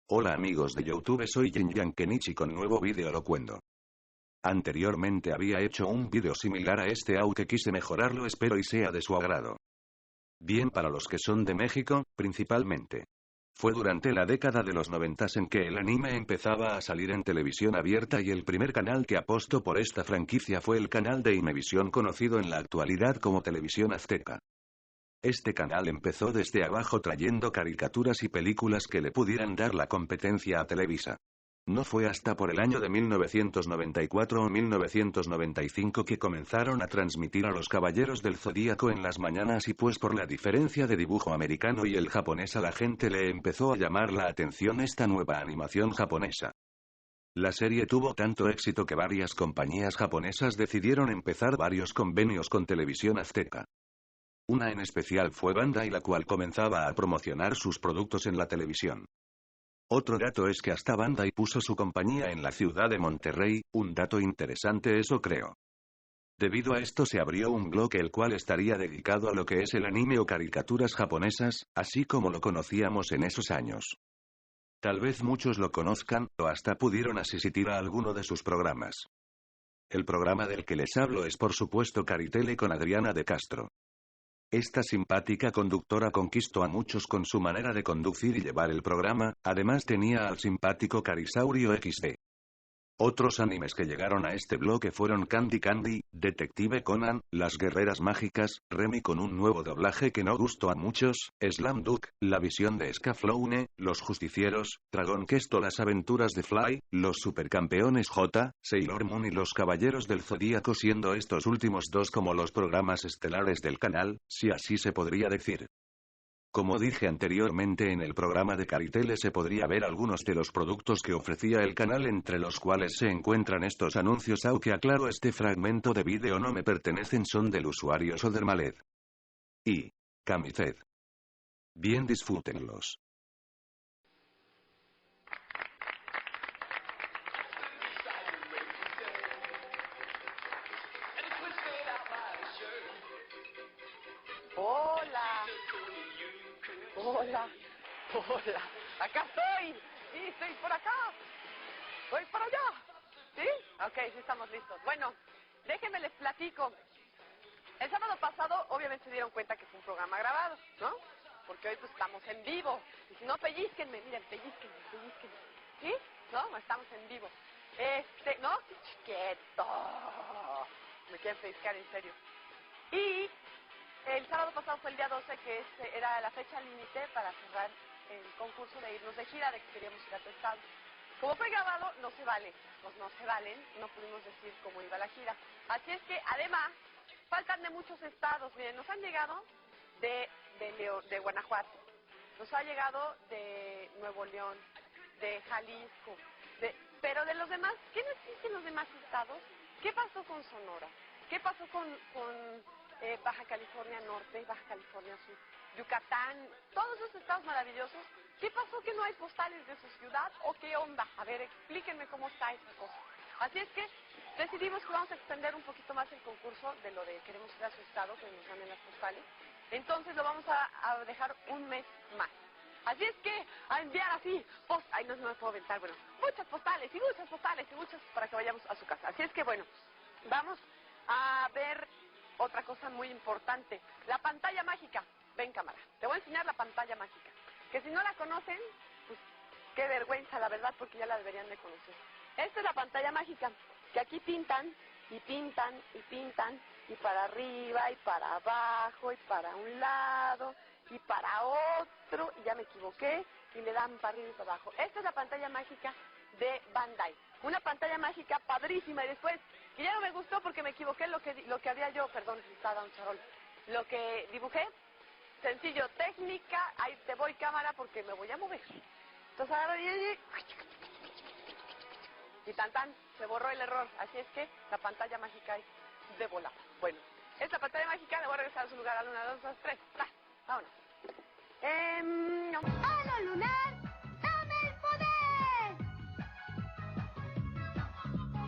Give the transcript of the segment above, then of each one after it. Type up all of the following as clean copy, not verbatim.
Hola amigos de YouTube, soy Jinyan Kenichi con nuevo vídeo locuendo. Anteriormente había hecho un vídeo similar a este, aunque quise mejorarlo, espero y sea de su agrado. Bien, para los que son de México, principalmente. Fue durante la década de los 90 en que el anime empezaba a salir en televisión abierta y el primer canal que apostó por esta franquicia fue el canal de Imevisión, conocido en la actualidad como Televisión Azteca. Este canal empezó desde abajo trayendo caricaturas y películas que le pudieran dar la competencia a Televisa. No fue hasta por el año de 1994 o 1995 que comenzaron a transmitir a los Caballeros del Zodíaco en las mañanas, y pues por la diferencia de dibujo americano y el japonés a la gente le empezó a llamar la atención esta nueva animación japonesa. La serie tuvo tanto éxito que varias compañías japonesas decidieron empezar varios convenios con Televisión Azteca. Una en especial fue Bandai, la cual comenzaba a promocionar sus productos en la televisión. Otro dato es que hasta Bandai puso su compañía en la ciudad de Monterrey, un dato interesante eso creo. Debido a esto se abrió un blog el cual estaría dedicado a lo que es el anime o caricaturas japonesas, así como lo conocíamos en esos años. Tal vez muchos lo conozcan, o hasta pudieron asistir a alguno de sus programas. El programa del que les hablo es por supuesto Caritele con Adriana de Castro. Esta simpática conductora conquistó a muchos con su manera de conducir y llevar el programa, además tenía al simpático Carisaurio XD. Otros animes que llegaron a este bloque fueron Candy Candy, Detective Conan, Las Guerreras Mágicas, Remy con un nuevo doblaje que no gustó a muchos, Slam Dunk, La Visión de Scaflowne, Los Justicieros, Dragon Quest o Las Aventuras de Fly, Los Supercampeones J, Sailor Moon y Los Caballeros del Zodíaco, siendo estos últimos dos como los programas estelares del canal, si así se podría decir. Como dije anteriormente, en el programa de Caritele se podría ver algunos de los productos que ofrecía el canal, entre los cuales se encuentran estos anuncios, aunque aclaro, este fragmento de vídeo no me pertenecen, son del usuario Sodermaled y Camiced. Bien, disfrútenlos. Hola. Hola. Hola. Acá estoy. Sí, estoy por acá. Voy para allá. ¿Sí? Ok, sí estamos listos. Bueno, déjenme les platico. El sábado pasado, obviamente se dieron cuenta que fue un programa grabado, ¿no? Porque hoy pues estamos en vivo. Y si no, pellizquenme, miren, pellizquenme. ¿Sí? ¿No? Estamos en vivo. ¿No? ¡Quieto! Me quieren pellizcar, en serio. Y el sábado pasado fue el día 12, que era la fecha límite para cerrar el concurso de irnos de gira, de que queríamos ir a tu estado. Como fue grabado, no se vale. Pues no se valen, no pudimos decir cómo iba la gira. Así es que, además, faltan de muchos estados. Miren, nos han llegado de Guanajuato, nos ha llegado de Nuevo León, de Jalisco, pero de los demás, ¿qué nos dicen los demás estados? ¿Qué pasó con Sonora? ¿Qué pasó con Baja California Norte, Baja California Sur, Yucatán, todos esos estados maravillosos? ¿Qué pasó que no hay postales de su ciudad o qué onda? A ver, explíquenme cómo está esa cosa. Así es que decidimos que vamos a extender un poquito más el concurso de lo de queremos ir a su estado, que nos manden las postales. Entonces lo vamos a dejar un mes más. Así es que a enviar así, ay, no me puedo aventar, bueno, muchas postales y muchas para que vayamos a su casa. Así es que bueno, vamos a ver otra cosa muy importante, la pantalla mágica. Ven, cámara, te voy a enseñar la pantalla mágica, que si no la conocen, pues qué vergüenza, la verdad, porque ya la deberían de conocer. Esta es la pantalla mágica, que aquí pintan, y pintan, y pintan, y para arriba, y para abajo, y para un lado, y para otro, y ya me equivoqué, y le dan para arriba y para abajo. Esta es la pantalla mágica de Bandai. Una pantalla mágica padrísima, y después, y ya no me gustó porque me equivoqué lo que había yo, perdón, estaba un charol, lo que dibujé, sencillo, técnica, ahí te voy, cámara, porque me voy a mover. Entonces ahora y tan tan, se borró el error, así es que la pantalla mágica es de volada. Bueno, esta pantalla mágica le voy a regresar a su lugar a 1, 2, 3, ¡tras! Vámonos. ¡Halo lunar! ¡Dame el poder!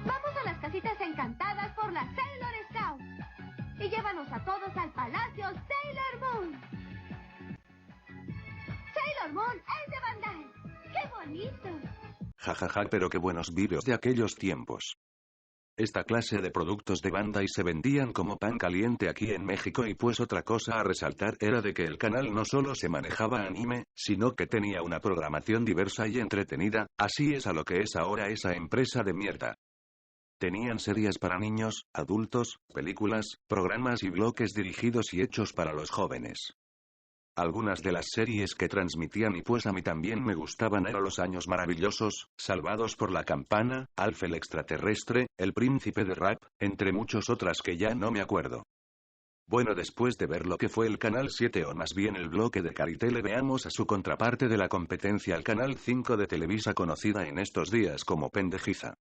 Vamos a las casitas encantadas por las Sailor Scouts y llévanos a todos al Palacio Sailor Moon. Sailor Moon es de Bandai. ¡Qué ¡Qué bonito! Jajaja, pero qué buenos vídeos de aquellos tiempos. Esta clase de productos de Bandai se vendían como pan caliente aquí en México y pues otra cosa a resaltar era de que el canal no solo se manejaba anime, sino que tenía una programación diversa y entretenida, así es a lo que es ahora esa empresa de mierda. Tenían series para niños, adultos, películas, programas y bloques dirigidos y hechos para los jóvenes. Algunas de las series que transmitían y pues a mí también me gustaban eran Los Años Maravillosos, Salvados por la Campana, Alf el Extraterrestre, El Príncipe de Rap, entre muchas otras que ya no me acuerdo. Bueno, después de ver lo que fue el Canal 7 o más bien el bloque de Caritele, veamos a su contraparte de la competencia, el Canal 5 de Televisa, conocida en estos días como Pendejiza.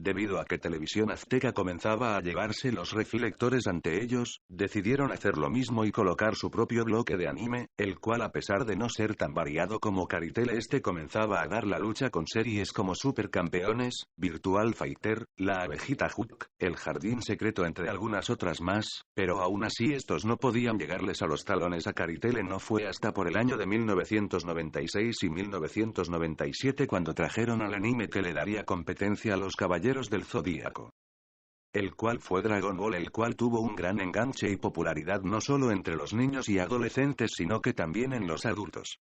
Debido a que Televisión Azteca comenzaba a llevarse los reflectores ante ellos, decidieron hacer lo mismo y colocar su propio bloque de anime, el cual a pesar de no ser tan variado como Caritele, comenzaba a dar la lucha con series como Supercampeones, Virtual Fighter, La Abejita Hook, El Jardín Secreto entre algunas otras más, pero aún así estos no podían llegarles a los talones a Caritele. No fue hasta por el año de 1996 y 1997 cuando trajeron al anime que le daría competencia a los Caballeros del Zodíaco, el cual fue Dragon Ball, el cual tuvo un gran enganche y popularidad no solo entre los niños y adolescentes sino que también en los adultos.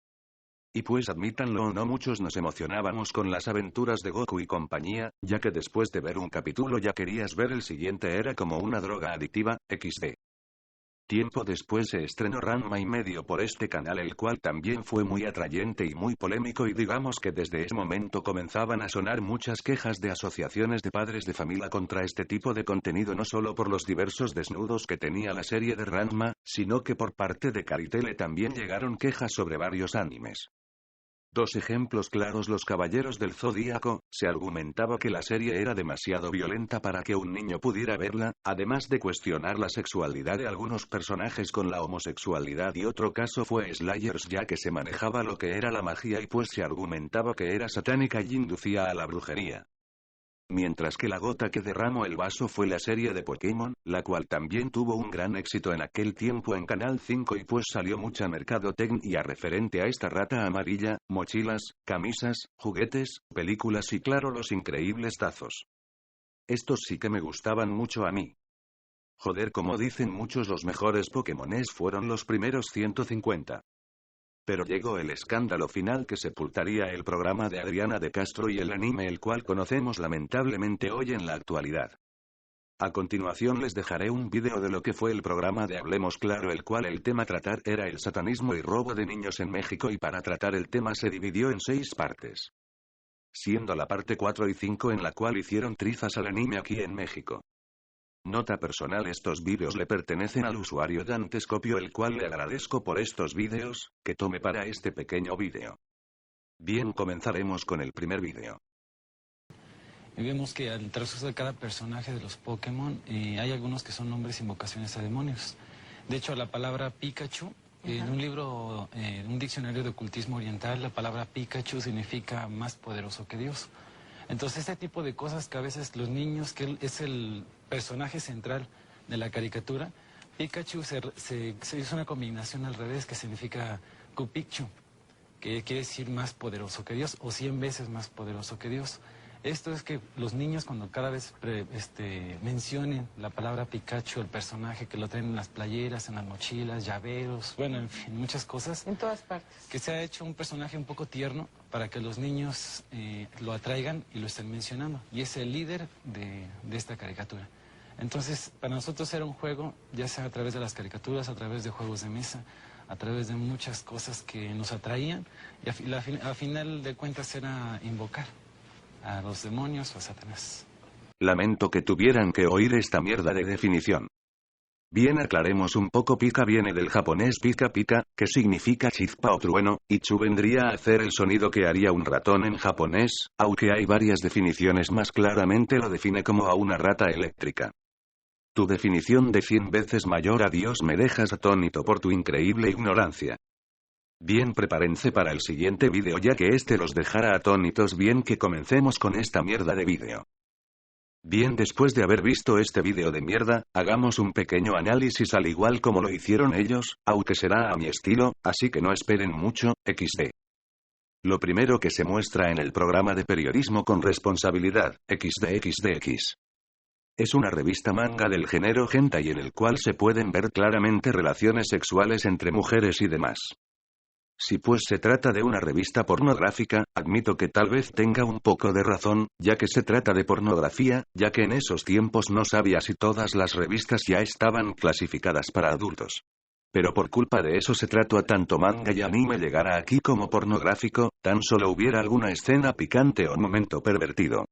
Y pues admítanlo o no, muchos nos emocionábamos con las aventuras de Goku y compañía, ya que después de ver un capítulo ya querías ver el siguiente, era como una droga adictiva, XD. Tiempo después se estrenó Ranma y medio por este canal, el cual también fue muy atrayente y muy polémico, y digamos que desde ese momento comenzaban a sonar muchas quejas de asociaciones de padres de familia contra este tipo de contenido, no solo por los diversos desnudos que tenía la serie de Ranma, sino que por parte de Caritele también llegaron quejas sobre varios animes. Dos ejemplos claros: Los Caballeros del Zodíaco, se argumentaba que la serie era demasiado violenta para que un niño pudiera verla, además de cuestionar la sexualidad de algunos personajes con la homosexualidad, y otro caso fue Slayers, ya que se manejaba lo que era la magia y pues se argumentaba que era satánica y inducía a la brujería. Mientras que la gota que derramó el vaso fue la serie de Pokémon, la cual también tuvo un gran éxito en aquel tiempo en Canal 5 y pues salió mucha mercadotecnia referente a esta rata amarilla, mochilas, camisas, juguetes, películas y claro, los increíbles tazos. Estos sí que me gustaban mucho a mí. Joder, como dicen muchos, los mejores Pokémones fueron los primeros 150. Pero llegó el escándalo final que sepultaría el programa de Adriana de Castro y el anime, el cual conocemos lamentablemente hoy en la actualidad. A continuación les dejaré un vídeo de lo que fue el programa de Hablemos Claro, el cual el tema a tratar era el satanismo y robo de niños en México, y para tratar el tema se dividió en 6 partes. Siendo la parte 4 y 5 en la cual hicieron trizas al anime aquí en México. Nota personal: estos vídeos le pertenecen al usuario Dantescopio, el cual le agradezco por estos vídeos que tome para este pequeño vídeo. Bien, comenzaremos con el primer vídeo. Y vemos que al transcurso de cada personaje de los Pokémon hay algunos que son nombres e invocaciones a demonios. De hecho, la palabra Pikachu, en un libro, un diccionario de ocultismo oriental, la palabra Pikachu significa más poderoso que Dios. Entonces, este tipo de cosas que a veces los niños, que es el personaje central de la caricatura, Pikachu se hizo una combinación al revés que significa Kupikchu, que quiere decir más poderoso que Dios o 100 veces más poderoso que Dios. Esto es que los niños, cuando cada vez mencionen la palabra Pikachu, el personaje, que lo traen en las playeras, en las mochilas, llaveros, bueno, en fin, muchas cosas. En todas partes. Que se ha hecho un personaje un poco tierno para que los niños lo atraigan y lo estén mencionando. Y es el líder de esta caricatura. Entonces, para nosotros era un juego, ya sea a través de las caricaturas, a través de juegos de mesa, a través de muchas cosas que nos atraían. Y a final de cuentas era invocar a los demonios o a Satanás. Lamento que tuvieran que oír esta mierda de definición. Bien, aclaremos un poco. Pika viene del japonés pika pika, que significa chispa o trueno, y chu vendría a hacer el sonido que haría un ratón en japonés, aunque hay varias definiciones más. Claramente lo define como a una rata eléctrica. Tu definición de 100 veces mayor a Dios me dejas atónito por tu increíble ignorancia. Bien, prepárense para el siguiente vídeo, ya que los dejará atónitos. Bien, que comencemos con esta mierda de vídeo. Bien, después de haber visto este vídeo de mierda, hagamos un pequeño análisis al igual como lo hicieron ellos, aunque será a mi estilo, así que no esperen mucho, XD. Lo primero que se muestra en el programa de periodismo con responsabilidad, XDXDX. Es una revista manga del género hentai en el cual se pueden ver claramente relaciones sexuales entre mujeres y demás. Si pues se trata de una revista pornográfica, admito que tal vez tenga un poco de razón, ya que se trata de pornografía, ya que en esos tiempos no sabía si todas las revistas ya estaban clasificadas para adultos. Pero por culpa de eso se trató a tanto manga y anime llegara aquí como pornográfico, tan solo hubiera alguna escena picante o momento pervertido.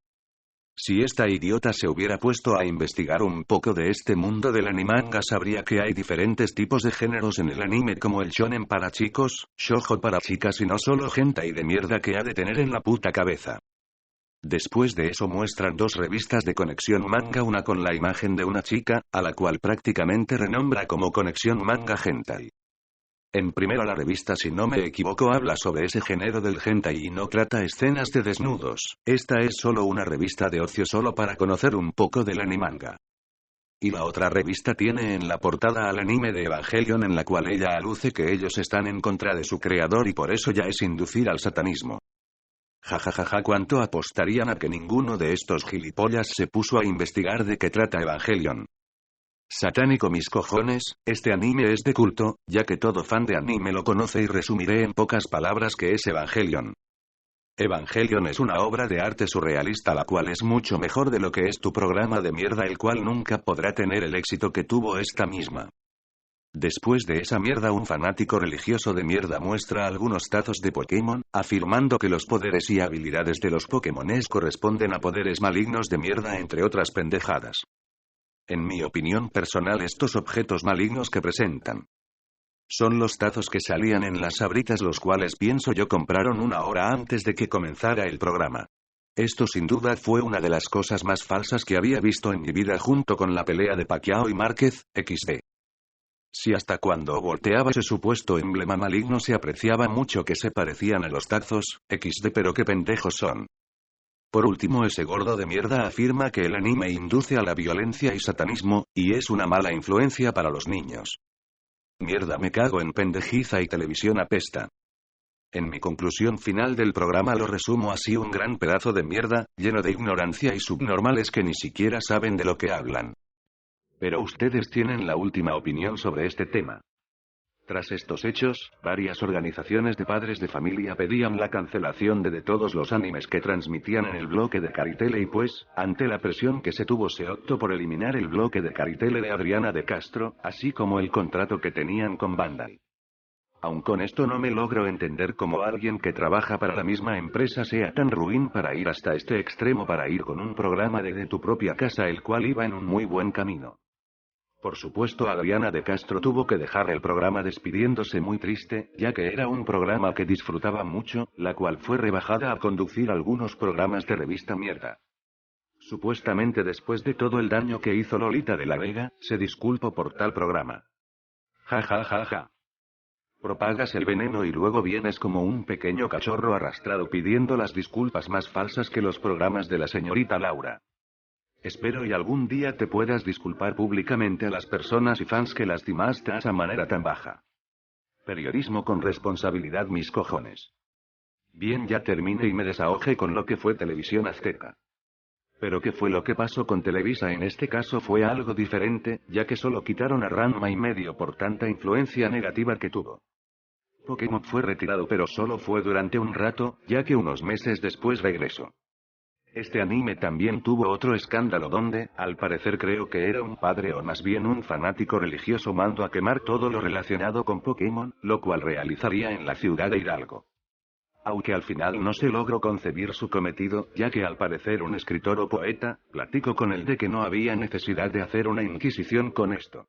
Si esta idiota se hubiera puesto a investigar un poco de este mundo del animanga sabría que hay diferentes tipos de géneros en el anime como el shonen para chicos, shoujo para chicas y no solo hentai de mierda que ha de tener en la puta cabeza. Después de eso muestran dos revistas de Conexión Manga, una con la imagen de una chica, a la cual prácticamente renombra como Conexión Manga Hentai. En primero la revista si no me equivoco habla sobre ese género del hentai y no trata escenas de desnudos, esta es solo una revista de ocio solo para conocer un poco del animanga. Y la otra revista tiene en la portada al anime de Evangelion en la cual ella aluce que ellos están en contra de su creador y por eso ya es inducir al satanismo. Jajajaja, ¿cuánto apostarían a que ninguno de estos gilipollas se puso a investigar de qué trata Evangelion? Satánico mis cojones, este anime es de culto, ya que todo fan de anime lo conoce y resumiré en pocas palabras que es Evangelion. Evangelion es una obra de arte surrealista la cual es mucho mejor de lo que es tu programa de mierda el cual nunca podrá tener el éxito que tuvo esta misma. Después de esa mierda un fanático religioso de mierda muestra algunos tazos de Pokémon, afirmando que los poderes y habilidades de los Pokémones corresponden a poderes malignos de mierda entre otras pendejadas. En mi opinión personal estos objetos malignos que presentan son los tazos que salían en las sabritas los cuales pienso yo compraron una hora antes de que comenzara el programa. Esto sin duda fue una de las cosas más falsas que había visto en mi vida junto con la pelea de Pacquiao y Márquez, XD. Si hasta cuando volteaba ese supuesto emblema maligno se apreciaba mucho que se parecían a los tazos, XD pero qué pendejos son. Por último ese gordo de mierda afirma que el anime induce a la violencia y satanismo, y es una mala influencia para los niños. Mierda me cago en pendejiza y televisión apesta. En mi conclusión final del programa lo resumo así: un gran pedazo de mierda, lleno de ignorancia y subnormales que ni siquiera saben de lo que hablan. Pero ustedes tienen la última opinión sobre este tema. Tras estos hechos, varias organizaciones de padres de familia pedían la cancelación de todos los animes que transmitían en el bloque de Caritele y pues, ante la presión que se tuvo se optó por eliminar el bloque de Caritele de Adriana de Castro, así como el contrato que tenían con Bandai. Aun con esto no me logro entender cómo alguien que trabaja para la misma empresa sea tan ruin para ir hasta este extremo para ir con un programa de tu propia casa el cual iba en un muy buen camino. Por supuesto Adriana de Castro tuvo que dejar el programa despidiéndose muy triste, ya que era un programa que disfrutaba mucho, la cual fue rebajada a conducir algunos programas de revista mierda. Supuestamente después de todo el daño que hizo Lolita de la Vega, se disculpó por tal programa. Ja ja ja ja. Propagas el veneno y luego vienes como un pequeño cachorro arrastrado pidiendo las disculpas más falsas que los programas de la señorita Laura. Espero y algún día te puedas disculpar públicamente a las personas y fans que lastimaste a esa manera tan baja. Periodismo con responsabilidad mis cojones. Bien, ya terminé y me desahogué con lo que fue Televisión Azteca. Pero ¿qué fue lo que pasó con Televisa? En este caso fue algo diferente, ya que solo quitaron a Ranma y medio por tanta influencia negativa que tuvo. Pokémon fue retirado pero solo fue durante un rato, ya que unos meses después regresó. Este anime también tuvo otro escándalo donde, al parecer creo que era un padre o más bien un fanático religioso mandó a quemar todo lo relacionado con Pokémon, lo cual realizaría en la ciudad de Hidalgo. Aunque al final no se logró concebir su cometido, ya que al parecer un escritor o poeta, platicó con él de que no había necesidad de hacer una inquisición con esto.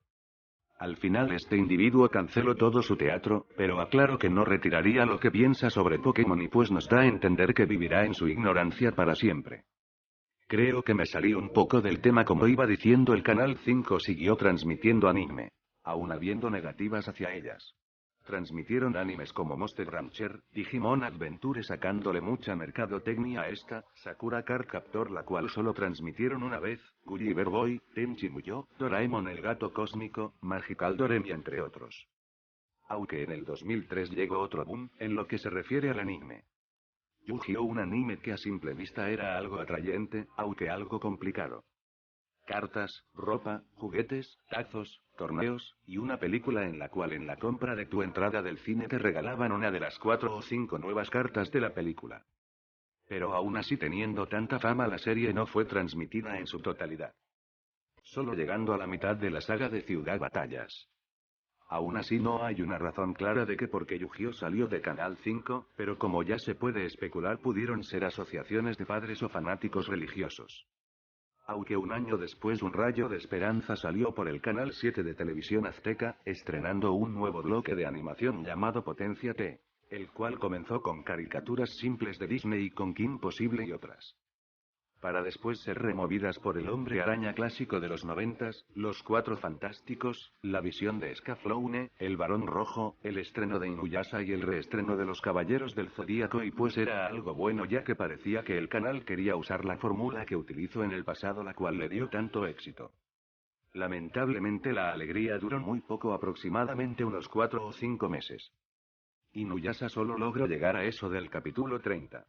Al final este individuo canceló todo su teatro, pero aclaró que no retiraría lo que piensa sobre Pokémon y pues nos da a entender que vivirá en su ignorancia para siempre. Creo que me salí un poco del tema. Como iba diciendo, el Canal 5 siguió transmitiendo anime, aún habiendo negativas hacia ellas. Transmitieron animes como Monster Rancher, Digimon Adventure sacándole mucha mercadotecnia a esta, Sakura Card Captor la cual solo transmitieron una vez, Gulliver Boy, Tenchi Muyo, Doraemon el gato cósmico, Magical Doremi entre otros. Aunque en el 2003 llegó otro boom, en lo que se refiere al anime. Yu-Gi-Oh! Un anime que a simple vista era algo atrayente, aunque algo complicado. Cartas, ropa, juguetes, tazos, torneos, y una película en la cual en la compra de tu entrada del cine te regalaban una de las 4 o 5 nuevas cartas de la película. Pero aún así, teniendo tanta fama, la serie no fue transmitida en su totalidad, solo llegando a la mitad de la saga de Ciudad Batallas. Aún así, no hay una razón clara de que por qué Yu-Gi-Oh! Salió de Canal 5, pero como ya se puede especular, pudieron ser asociaciones de padres o fanáticos religiosos. Aunque un año después un rayo de esperanza salió por el Canal 7 de Televisión Azteca, estrenando un nuevo bloque de animación llamado Potencia T, el cual comenzó con caricaturas simples de Disney con Kim Possible y otras, para después ser removidas por el Hombre Araña clásico de los 90s, Los Cuatro Fantásticos, la visión de Scaflowne, El Barón Rojo, el estreno de Inuyasha y el reestreno de Los Caballeros del Zodíaco, y pues era algo bueno, ya que parecía que el canal quería usar la fórmula que utilizó en el pasado, la cual le dio tanto éxito. Lamentablemente la alegría duró muy poco, aproximadamente unos 4 o 5 meses. Inuyasha solo logró llegar a eso del capítulo 30.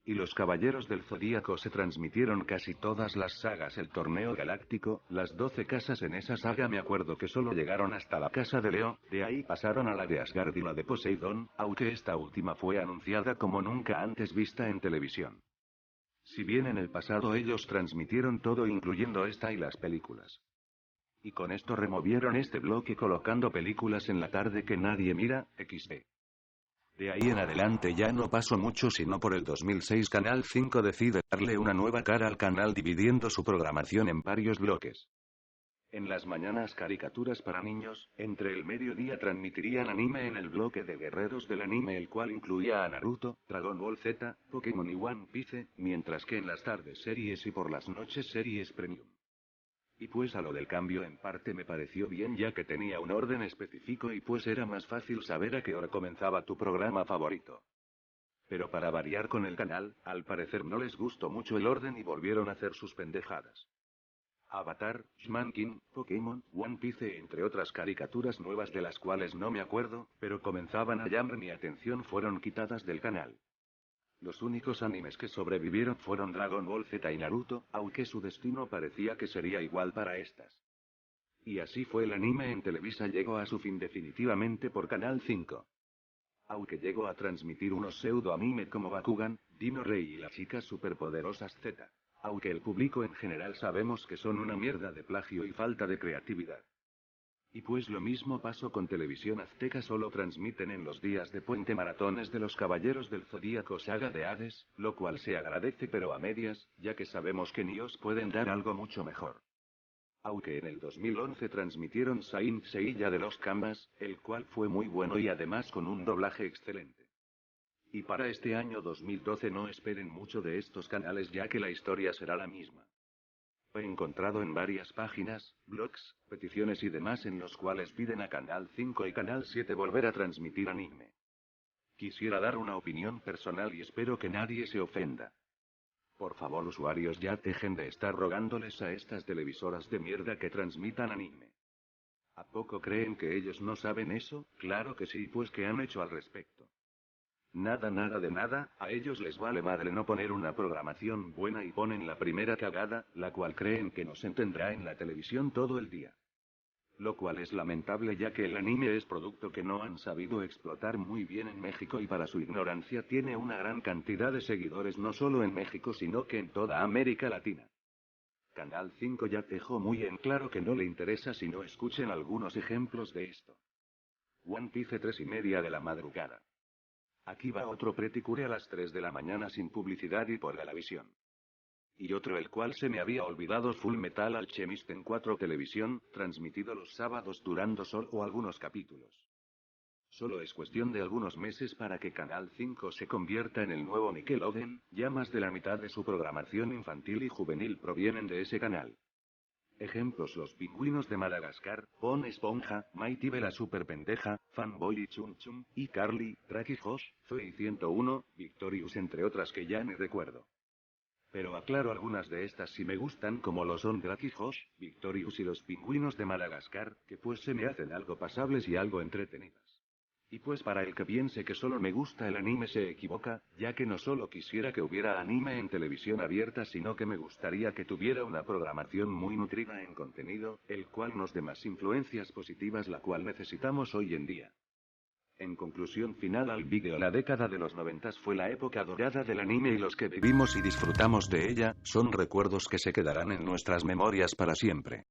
Y Los Caballeros del Zodíaco se transmitieron casi todas las sagas, el Torneo Galáctico, las 12 casas en esa saga, me acuerdo que solo llegaron hasta la casa de Leo, de ahí pasaron a la de Asgard y la de Poseidón, aunque esta última fue anunciada como nunca antes vista en televisión. Si bien en el pasado ellos transmitieron todo incluyendo esta y las películas. Y con esto removieron este bloque colocando películas en la tarde que nadie mira, XD. De ahí en adelante ya no pasó mucho, sino por el 2006 Canal 5 decide darle una nueva cara al canal dividiendo su programación en varios bloques. En las mañanas caricaturas para niños, entre el mediodía transmitirían anime en el bloque de guerreros del anime, el cual incluía a Naruto, Dragon Ball Z, Pokémon y One Piece, mientras que en las tardes series y por las noches series premium. Y pues a lo del cambio en parte me pareció bien, ya que tenía un orden específico y pues era más fácil saber a qué hora comenzaba tu programa favorito. Pero para variar con el canal, al parecer no les gustó mucho el orden y volvieron a hacer sus pendejadas. Avatar, Shaman King, Pokémon, One Piece, entre otras caricaturas nuevas de las cuales no me acuerdo, pero comenzaban a llamar mi atención, fueron quitadas del canal. Los únicos animes que sobrevivieron fueron Dragon Ball Z y Naruto, aunque su destino parecía que sería igual para estas. Y así fue, el anime en Televisa llegó a su fin definitivamente por Canal 5. Aunque llegó a transmitir unos pseudo-anime como Bakugan, Dino Rey y las chicas superpoderosas Z. Aunque el público en general sabemos que son una mierda de plagio y falta de creatividad. Y pues lo mismo pasó con Televisión Azteca, solo transmiten en los días de puente maratones de Los Caballeros del Zodíaco saga de Hades, lo cual se agradece pero a medias, ya que sabemos que ni os pueden dar algo mucho mejor. Aunque en el 2011 transmitieron Saint Seiya de los Canvas, el cual fue muy bueno y además con un doblaje excelente. Y para este año 2012 no esperen mucho de estos canales, ya que la historia será la misma. He encontrado en varias páginas, blogs, peticiones y demás en los cuales piden a Canal 5 y Canal 7 volver a transmitir anime. Quisiera dar una opinión personal y espero que nadie se ofenda. Por favor, usuarios, ya dejen de estar rogándoles a estas televisoras de mierda que transmitan anime. ¿A poco creen que ellos no saben eso? Claro que sí, pues ¿qué han hecho al respecto? Nada de nada, a ellos les vale madre no poner una programación buena y ponen la primera cagada, la cual creen que nos entendrá en la televisión todo el día. Lo cual es lamentable, ya que el anime es producto que no han sabido explotar muy bien en México y para su ignorancia tiene una gran cantidad de seguidores no solo en México sino que en toda América Latina. Canal 5 ya dejó muy en claro que no le interesa, si no escuchen algunos ejemplos de esto. One Piece 3:30 de la madrugada. Aquí va otro Pretty Cure a las 3 de la mañana sin publicidad y por Galavisión. Y otro el cual se me había olvidado, Full Metal Alchemist en 4 Televisión, transmitido los sábados durando solo algunos capítulos. Solo es cuestión de algunos meses para que Canal 5 se convierta en el nuevo Nickelodeon, ya más de la mitad de su programación infantil y juvenil provienen de ese canal. Ejemplos: Los Pingüinos de Madagascar, Bon Esponja, Mighty Bella Super Pendeja, Fanboy y Chum Chum, y Carly, Drake y Josh, Zoey 101, Victorious, entre otras que ya ni recuerdo. Pero aclaro, algunas de estas sí me gustan, como lo son Drake y Josh, Victorious y Los Pingüinos de Madagascar, que pues se me hacen algo pasables y algo entretenidas. Y pues para el que piense que solo me gusta el anime se equivoca, ya que no solo quisiera que hubiera anime en televisión abierta, sino que me gustaría que tuviera una programación muy nutrida en contenido, el cual nos dé más influencias positivas, la cual necesitamos hoy en día. En conclusión final al vídeo, la década de los 90 fue la época dorada del anime y los que vivimos y disfrutamos de ella, son recuerdos que se quedarán en nuestras memorias para siempre.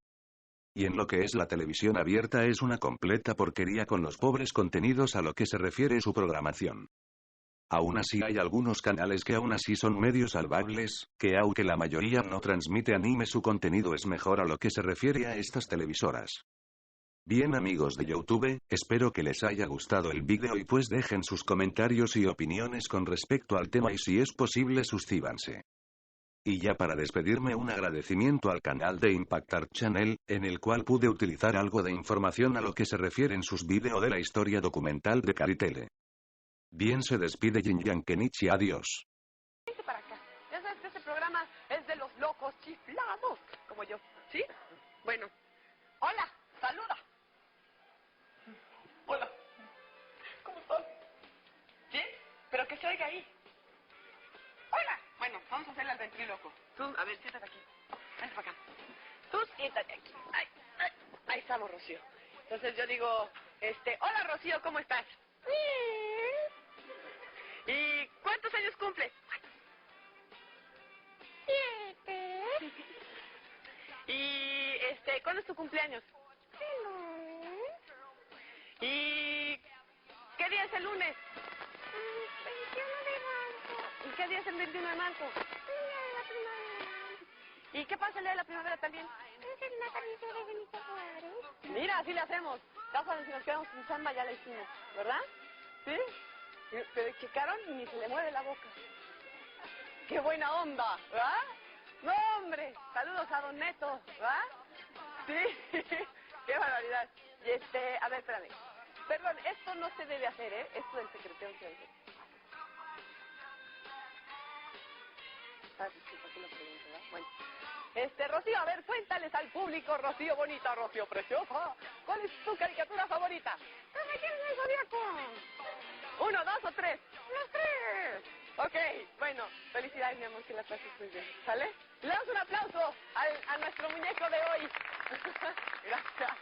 Y en lo que es la televisión abierta es una completa porquería con los pobres contenidos a lo que se refiere su programación. Aún así hay algunos canales que aún así son medio salvables, que aunque la mayoría no transmite anime, su contenido es mejor a lo que se refiere a estas televisoras. Bien amigos de YouTube, espero que les haya gustado el vídeo y pues dejen sus comentarios y opiniones con respecto al tema y si es posible suscríbanse. Y ya para despedirme, un agradecimiento al canal de Impactar Channel, en el cual pude utilizar algo de información a lo que se refiere en sus vídeos de la historia documental de Caritele. Bien, se despide Jinyan Kenichi, adiós. Vente para acá. Ya sabes que este programa es de los locos chiflados, como yo, ¿sí? Bueno, hola, saluda. Hola. ¿Cómo estás? ¿Sí? Pero que se oiga ahí. Hola. Bueno, vamos a hacerle al ventríloco. Tú, a ver, siéntate aquí. Vente para acá. Tú siéntate aquí. Ahí estamos, Rocío. Entonces yo digo, hola, Rocío, ¿cómo estás? ¿Y cuántos años cumples? 7. ¿Y cuándo es tu cumpleaños? ¿Y qué día es el lunes? 21 de marzo. ¿Y qué día es el 21 de marzo? El día de la primavera. ¿Y qué pasa el día de la primavera también? Es el natalicio de Benito Juárez. Mira, así le hacemos. Cápate, si nos quedamos sin chamba ya la hicimos, ¿verdad? ¿Sí? Pero checaron y ni se le mueve la boca. ¡Qué buena onda! ¿Verdad? No, hombre. Saludos a Don Neto, ¿verdad? Sí. ¡Qué barbaridad! Y a ver, espérame. Perdón, esto no se debe hacer, ¿eh? Esto del secretario se debe hacer. Ah, disculpa, que lo pregunto, ¿verdad? Bueno. Rocío, a ver, cuéntales al público, Rocío bonita, Rocío preciosa. ¿Cuál es tu caricatura favorita? ¡Caballeros del Zodiaco! 1, 2 o 3. Los 3. Ok, bueno, felicidades, mi amor, que la pases muy bien. ¿Sale? Le damos un aplauso a nuestro muñeco de hoy. Gracias.